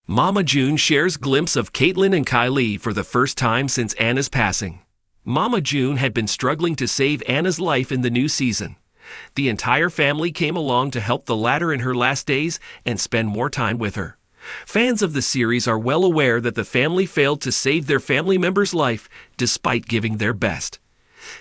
Mama June shares glimpse of Kaitlyn and Kaitlyn for the first time since Anna's passing. Mama June had been struggling to save Anna's life in the new season. The entire family came along to help the latter in her last days and spend more time with her. Fans of the series are well aware that the family failed to save their family member's life despite giving their best.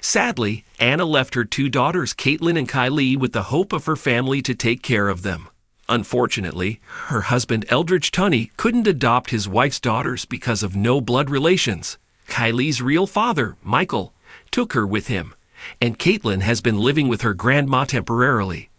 Sadly, Anna left her two daughters, Kaitlyn and Kaitlyn, with the hope of her family to take care of them. Unfortunately, her husband Eldridge Tunney couldn't adopt his wife's daughters because of no blood relations. Kylie's real father, Michael, took her with him, and Kaitlyn has been living with her grandma temporarily.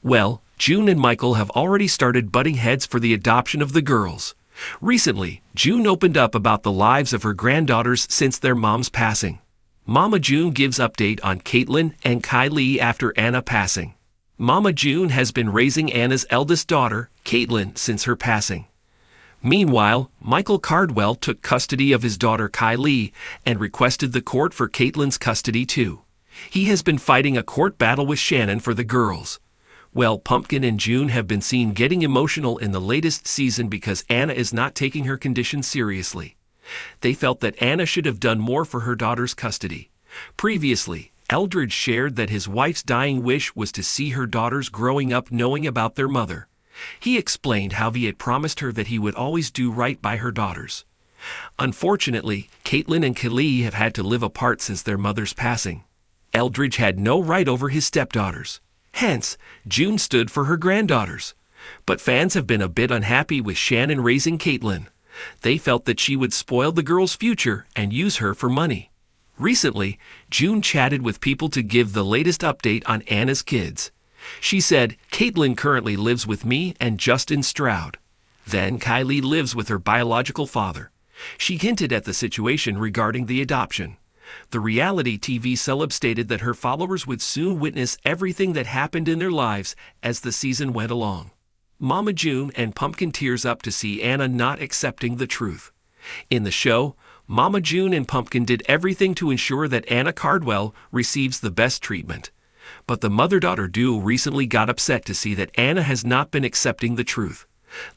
Well, June and Michael have already started butting heads for the adoption of the girls. Recently, June opened up about the lives of her granddaughters since their mom's passing. Mama June gives update on Kaitlyn and Kaitlyn after Anna passing. Mama June has been raising Anna's eldest daughter, Kaitlyn, since her passing. Meanwhile, Michael Cardwell took custody of his daughter Kaitlyn and requested the court for Kaitlyn's custody too. He has been fighting a court battle with Shannon for the girls. Well, Pumpkin and June have been seen getting emotional in the latest season because Anna is not taking her condition seriously. They felt that Anna should have done more for her daughter's custody. Previously, Eldridge shared that his wife's dying wish was to see her daughters growing up knowing about their mother. He explained how he had promised her that he would always do right by her daughters. Unfortunately, Kaitlyn and Kaitlyn have had to live apart since their mother's passing. Eldridge had no right over his stepdaughters. Hence, June stood for her granddaughters. But fans have been a bit unhappy with Shannon raising Kaitlyn. They felt that she would spoil the girl's future and use her for money. Recently, June chatted with people to give the latest update on Anna's kids. She said, Kaitlyn currently lives with me and Justin Stroud. Then Kaitlyn lives with her biological father. She hinted at the situation regarding the adoption. The reality TV celeb stated that her followers would soon witness everything that happened in their lives as the season went along. Mama June and Pumpkin tears up to see Anna not accepting the truth. In the show, Mama June and Pumpkin did everything to ensure that Anna Cardwell receives the best treatment. But the mother-daughter duo recently got upset to see that Anna has not been accepting the truth.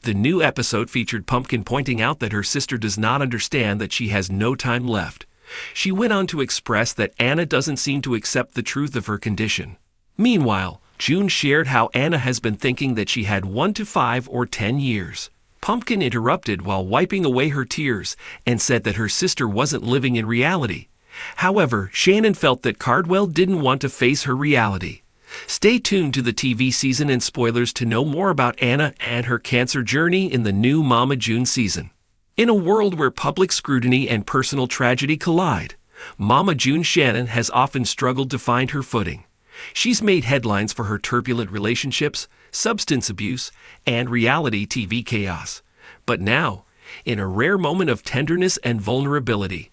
The new episode featured Pumpkin pointing out that her sister does not understand that she has no time left. She went on to express that Anna doesn't seem to accept the truth of her condition. Meanwhile, June shared how Anna has been thinking that she had 1 to 5 or 10 years. Pumpkin interrupted while wiping away her tears and said that her sister wasn't living in reality. However, Shannon felt that Cardwell didn't want to face her reality. Stay tuned to the TV season and spoilers to know more about Anna and her cancer journey in the new Mama June season. In a world where public scrutiny and personal tragedy collide, Mama June Shannon has often struggled to find her footing. She's made headlines for her turbulent relationships, substance abuse, and reality TV chaos. But now, in a rare moment of tenderness and vulnerability,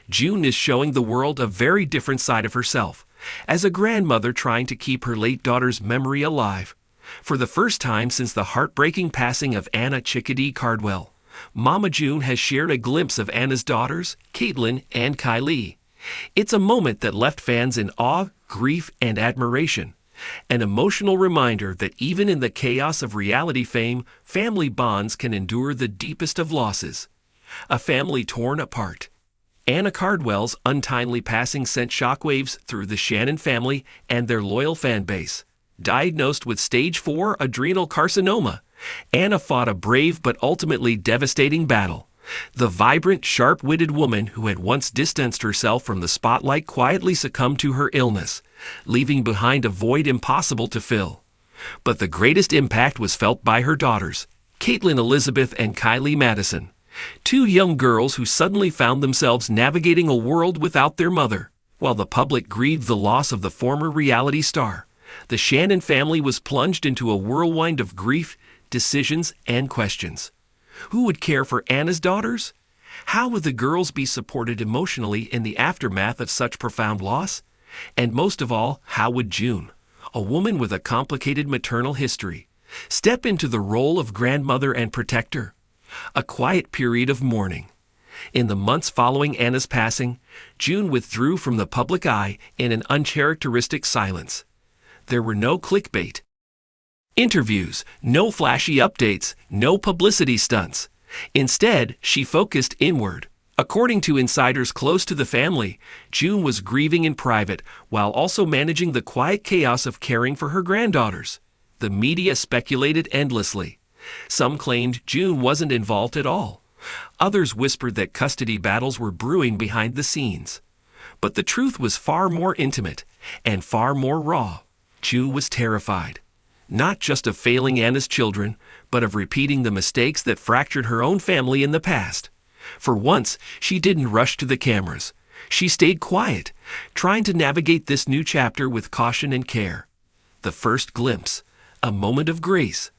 June is showing the world a very different side of herself, as a grandmother trying to keep her late daughter's memory alive. For the first time since the heartbreaking passing of Anna Chickadee Cardwell, Mama June has shared a glimpse of Anna's daughters, Kaitlyn and Kaitlyn. It's a moment that left fans in awe, grief, and admiration. An emotional reminder that even in the chaos of reality fame, family bonds can endure the deepest of losses. A family torn apart. Anna Cardwell's untimely passing sent shockwaves through the Shannon family and their loyal fan base. Diagnosed with stage 4 adrenal carcinoma, Anna fought a brave but ultimately devastating battle. The vibrant, sharp-witted woman who had once distanced herself from the spotlight quietly succumbed to her illness, leaving behind a void impossible to fill. But the greatest impact was felt by her daughters, Kaitlyn Elizabeth and Kaitlyn Madison, two young girls who suddenly found themselves navigating a world without their mother. While the public grieved the loss of the former reality star, the Shannon family was plunged into a whirlwind of grief, decisions, and questions. Who would care for Anna's daughters? How would the girls be supported emotionally in the aftermath of such profound loss? And most of all, how would June, a woman with a complicated maternal history, step into the role of grandmother and protector? A quiet period of mourning. In the months following Anna's passing, June withdrew from the public eye in an uncharacteristic silence. There were no clickbait interviews, no flashy updates, no publicity stunts. Instead, she focused inward. According to insiders close to the family, June was grieving in private while also managing the quiet chaos of caring for her granddaughters. The media speculated endlessly. Some claimed June wasn't involved at all. Others whispered that custody battles were brewing behind the scenes. But the truth was far more intimate and far more raw. June was terrified, not just of failing Anna's children, but of repeating the mistakes that fractured her own family in the past. For once, she didn't rush to the cameras. She stayed quiet, trying to navigate this new chapter with caution and care. The first glimpse, a moment of grace.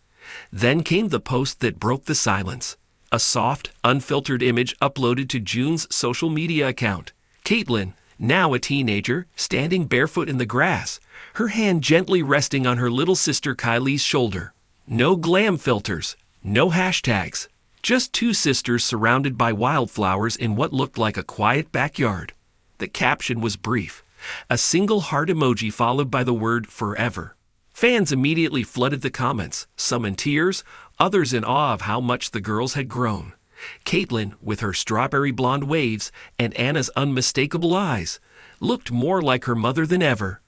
Then came the post that broke the silence. A soft, unfiltered image uploaded to June's social media account. Kaitlyn, now a teenager, standing barefoot in the grass, her hand gently resting on her little sister Kylie's shoulder. No glam filters, no hashtags, just two sisters surrounded by wildflowers in what looked like a quiet backyard. The caption was brief, a single heart emoji followed by the word forever. Fans immediately flooded the comments, some in tears, others in awe of how much the girls had grown. Kaitlyn, with her strawberry blonde waves and Anna's unmistakable eyes, looked more like her mother than ever.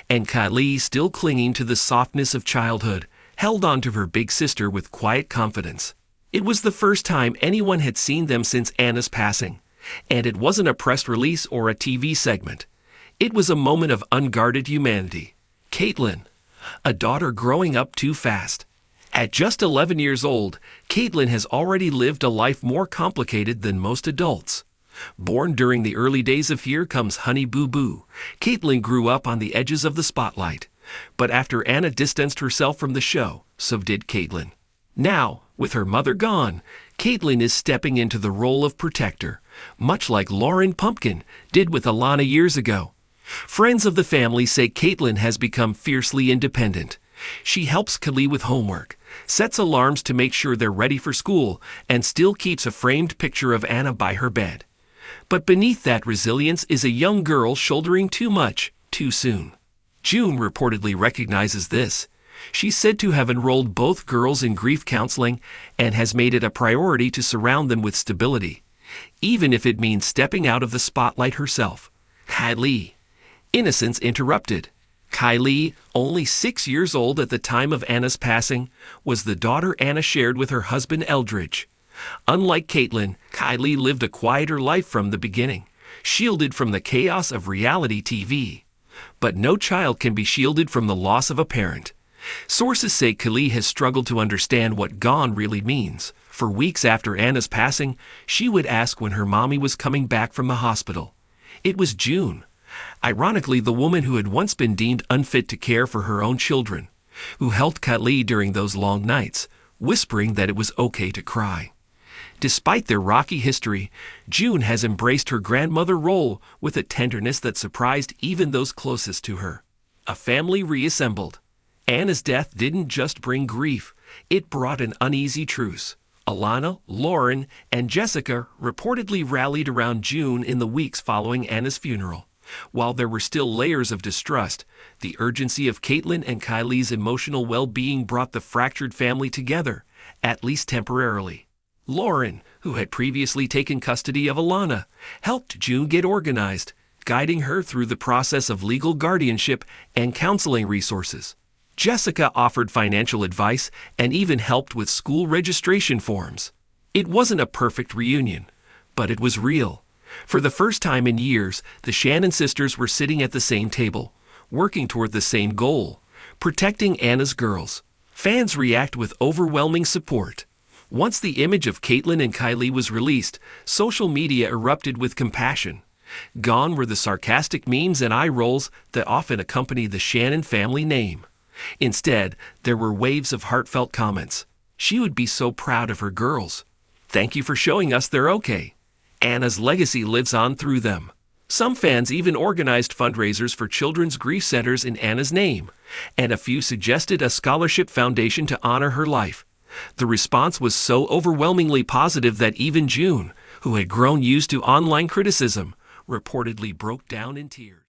And Kylie, still clinging to the softness of childhood, held on to her big sister with quiet confidence. It was the first time anyone had seen them since Anna's passing, and it wasn't a press release or a TV segment. It was a moment of unguarded humanity. Kaitlyn, a daughter growing up too fast. At just 11 years old, Kaitlyn has already lived a life more complicated than most adults. Born during the early days of Here Comes Honey Boo Boo, Kaitlyn grew up on the edges of the spotlight. But after Anna distanced herself from the show, so did Kaitlyn. Now, with her mother gone, Kaitlyn is stepping into the role of protector, much like Lauren Pumpkin did with Alana years ago. Friends of the family say Kaitlyn has become fiercely independent. She helps Kylie with homework, sets alarms to make sure they're ready for school, and still keeps a framed picture of Anna by her bed. But beneath that resilience is a young girl shouldering too much, too soon. June reportedly recognizes this. She's said to have enrolled both girls in grief counseling and has made it a priority to surround them with stability, even if it means stepping out of the spotlight herself. Kylie. Innocence interrupted. Kylie, only 6 years old at the time of Anna's passing, was the daughter Anna shared with her husband Eldridge. Unlike Kaitlyn, Kylie lived a quieter life from the beginning, shielded from the chaos of reality TV. But no child can be shielded from the loss of a parent. Sources say Kylie has struggled to understand what gone really means. For weeks after Anna's passing, she would ask when her mommy was coming back from the hospital. It was June. Ironically, the woman who had once been deemed unfit to care for her own children, who held Kaitlyn during those long nights, whispering that it was okay to cry. Despite their rocky history, June has embraced her grandmother role with a tenderness that surprised even those closest to her. A family reassembled. Anna's death didn't just bring grief, it brought an uneasy truce. Alana, Lauren, and Jessica reportedly rallied around June in the weeks following Anna's funeral. While there were still layers of distrust, the urgency of Kaitlyn and Kylie's emotional well-being brought the fractured family together, at least temporarily. Lauren, who had previously taken custody of Alana, helped June get organized, guiding her through the process of legal guardianship and counseling resources. Jessica offered financial advice and even helped with school registration forms. It wasn't a perfect reunion, but it was real. For the first time in years, the Shannon sisters were sitting at the same table, working toward the same goal, protecting Anna's girls. Fans react with overwhelming support. Once the image of Kaitlyn and Kylie was released, social media erupted with compassion. Gone were the sarcastic memes and eye rolls that often accompany the Shannon family name. Instead, there were waves of heartfelt comments. She would be so proud of her girls. Thank you for showing us they're okay. Anna's legacy lives on through them. Some fans even organized fundraisers for children's grief centers in Anna's name, and a few suggested a scholarship foundation to honor her life. The response was so overwhelmingly positive that even June, who had grown used to online criticism, reportedly broke down in tears.